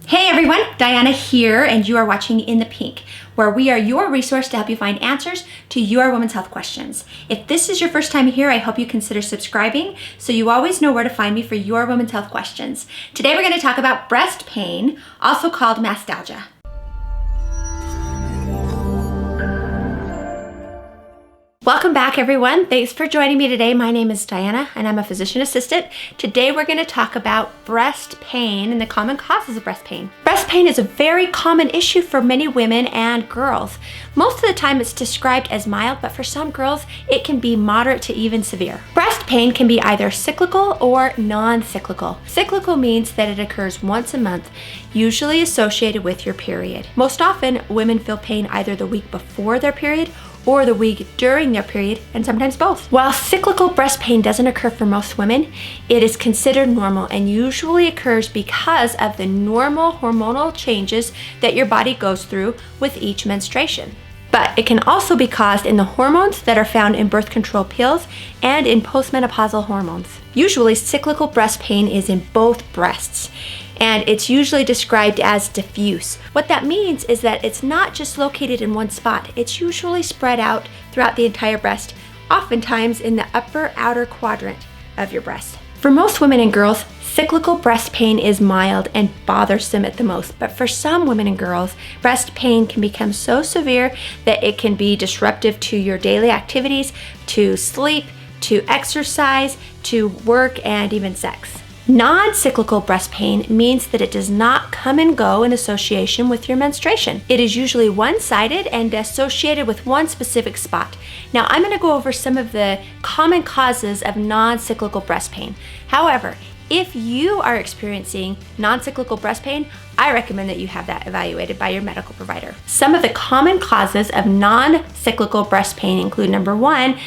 Hey everyone, Diana here, and you are watching In the Pink, where we are your resource to help you find answers to your women's health questions. If this is your first time here, I hope you consider subscribing so you always know where to find me for your women's health questions. Today we're going to talk about breast pain, also called mastalgia. Welcome back everyone. Thanks for joining me today. My name is Diana and I'm a physician assistant. Today we're going to talk about breast pain and the common causes of breast pain. Breast pain is a very common issue for many women and girls. Most of the time it's described as mild, but for some girls it can be moderate to even severe. Breast pain can be either cyclical or non-cyclical. Cyclical means that it occurs once a month, usually associated with your period. Most often women feel pain either the week before their period or the week during their period, and sometimes both. While cyclical breast pain doesn't occur for most women, it is considered normal and usually occurs because of the normal hormonal changes that your body goes through with each menstruation. But it can also be caused in the hormones that are found in birth control pills and in postmenopausal hormones. Usually cyclical breast pain is in both breasts, and it's usually described as diffuse. What that means is that it's not just located in one spot. It's usually spread out throughout the entire breast, oftentimes in the upper outer quadrant of your breast. For most women and girls, cyclical breast pain is mild and bothersome at the most, but for some women and girls, breast pain can become so severe that it can be disruptive to your daily activities, to sleep, to exercise, to work, and even sex. Non-cyclical breast pain means that it does not come and go in association with your menstruation. It is usually one-sided and associated with one specific spot. Now, I'm going to go over some of the common causes of non-cyclical breast pain. However, if you are experiencing non-cyclical breast pain, I recommend that you have that evaluated by your medical provider. Some of the common causes of non-cyclical breast pain include, number one,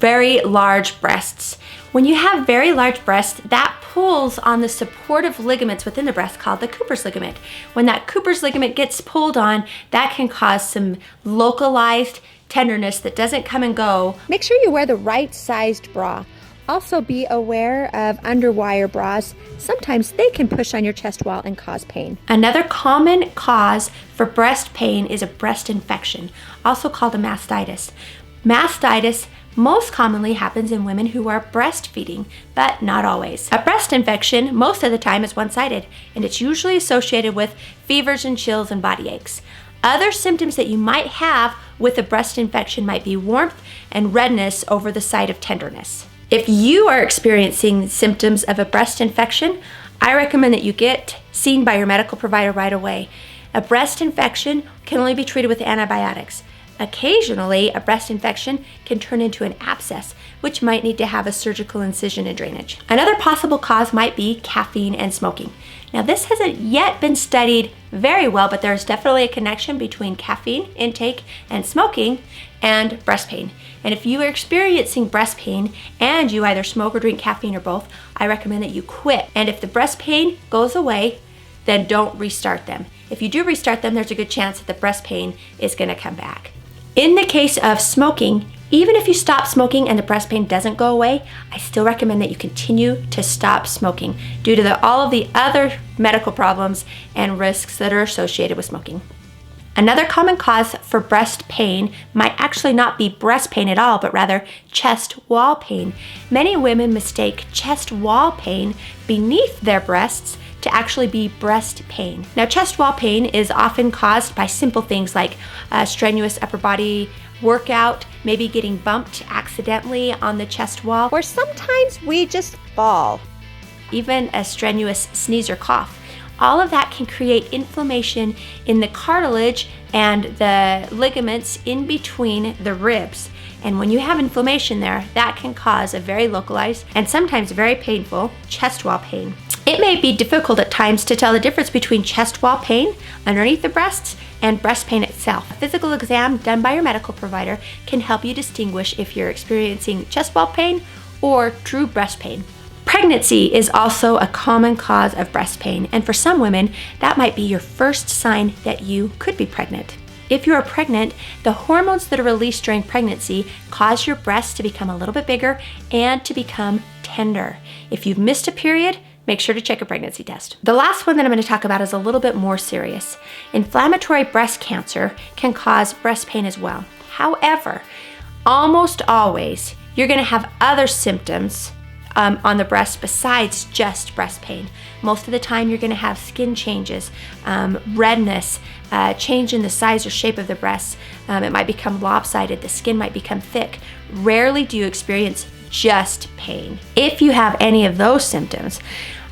very large breasts. When you have very large breasts, that pulls on the supportive ligaments within the breast called the Cooper's ligament. When that Cooper's ligament gets pulled on, that can cause some localized tenderness that doesn't come and go. Make sure you wear the right sized bra. Also be aware of underwire bras. Sometimes they can push on your chest wall and cause pain. Another common cause for breast pain is a breast infection, also called a mastitis. Mastitis most commonly happens in women who are breastfeeding, but not always. A breast infection most of the time is one-sided, and it's usually associated with fevers and chills and body aches. Other symptoms that you might have with a breast infection might be warmth and redness over the site of tenderness. If you are experiencing symptoms of a breast infection, I recommend that you get seen by your medical provider right away. A breast infection can only be treated with antibiotics. Occasionally, a breast infection can turn into an abscess, which might need to have a surgical incision and drainage. Another possible cause might be caffeine and smoking. Now, this hasn't yet been studied very well, but there's definitely a connection between caffeine intake and smoking and breast pain. And if you are experiencing breast pain and you either smoke or drink caffeine or both, I recommend that you quit. And if the breast pain goes away, then don't restart them. If you do restart them, there's a good chance that the breast pain is going to come back. In the case of smoking, even if you stop smoking and the breast pain doesn't go away, I still recommend that you continue to stop smoking due to all of the other medical problems and risks that are associated with smoking. Another common cause for breast pain might actually not be breast pain at all, but rather chest wall pain. Many women mistake chest wall pain beneath their breasts to actually be breast pain. Now, chest wall pain is often caused by simple things like a strenuous upper body workout, maybe getting bumped accidentally on the chest wall, or sometimes we just fall. Even a strenuous sneeze or cough. All of that can create inflammation in the cartilage and the ligaments in between the ribs. And when you have inflammation there, that can cause a very localized and sometimes very painful chest wall pain. It may be difficult at times to tell the difference between chest wall pain underneath the breasts and breast pain itself. A physical exam done by your medical provider can help you distinguish if you're experiencing chest wall pain or true breast pain. Pregnancy is also a common cause of breast pain, and for some women, that might be your first sign that you could be pregnant. If you are pregnant, the hormones that are released during pregnancy cause your breasts to become a little bit bigger and to become tender. If you've missed a period, make sure to check a pregnancy test. The last one that I'm going to talk about is a little bit more serious. Inflammatory breast cancer can cause breast pain as well. However, almost always you're going to have other symptoms on the breast besides just breast pain. Most of the time you're going to have skin changes, redness, change in the size or shape of the breasts. It might become lopsided, the skin might become thick. Rarely do you experience just pain. If you have any of those symptoms,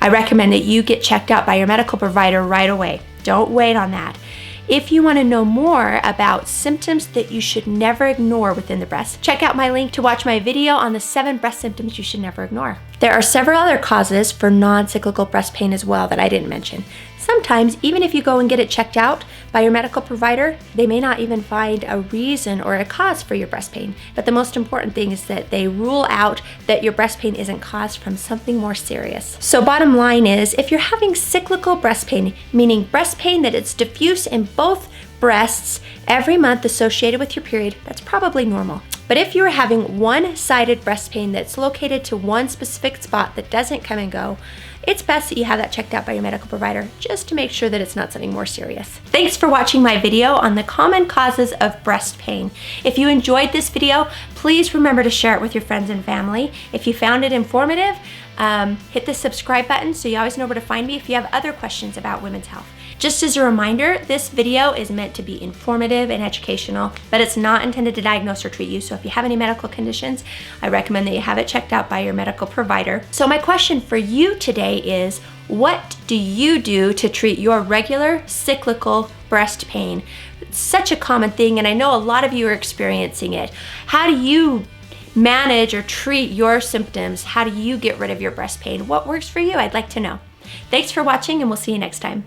I recommend that you get checked out by your medical provider right away. Don't wait on that. If you want to know more about symptoms that you should never ignore within the breast, check out my link to watch my video on the 7 breast symptoms you should never ignore. There are several other causes for non-cyclical breast pain as well that I didn't mention. Sometimes, even if you go and get it checked out by your medical provider, they may not even find a reason or a cause for your breast pain. But the most important thing is that they rule out that your breast pain isn't caused from something more serious. So bottom line is, if you're having cyclical breast pain, meaning breast pain that it's diffuse in both breasts every month associated with your period, that's probably normal. But if you're having one-sided breast pain that's located to one specific spot that doesn't come and go, it's best that you have that checked out by your medical provider just to make sure that it's not something more serious. Thanks for watching my video on the common causes of breast pain. If you enjoyed this video, please remember to share it with your friends and family. If you found it informative, hit the subscribe button so you always know where to find me if you have other questions about women's health. Just as a reminder, this video is meant to be informative and educational, but it's not intended to diagnose or treat you. So if you have any medical conditions, I recommend that you have it checked out by your medical provider. So my question for you today is, what do you do to treat your regular cyclical breast pain? It's such a common thing, and I know a lot of you are experiencing it. How do you manage or treat your symptoms? How do you get rid of your breast pain? What works for you? I'd like to know. Thanks for watching, and we'll see you next time.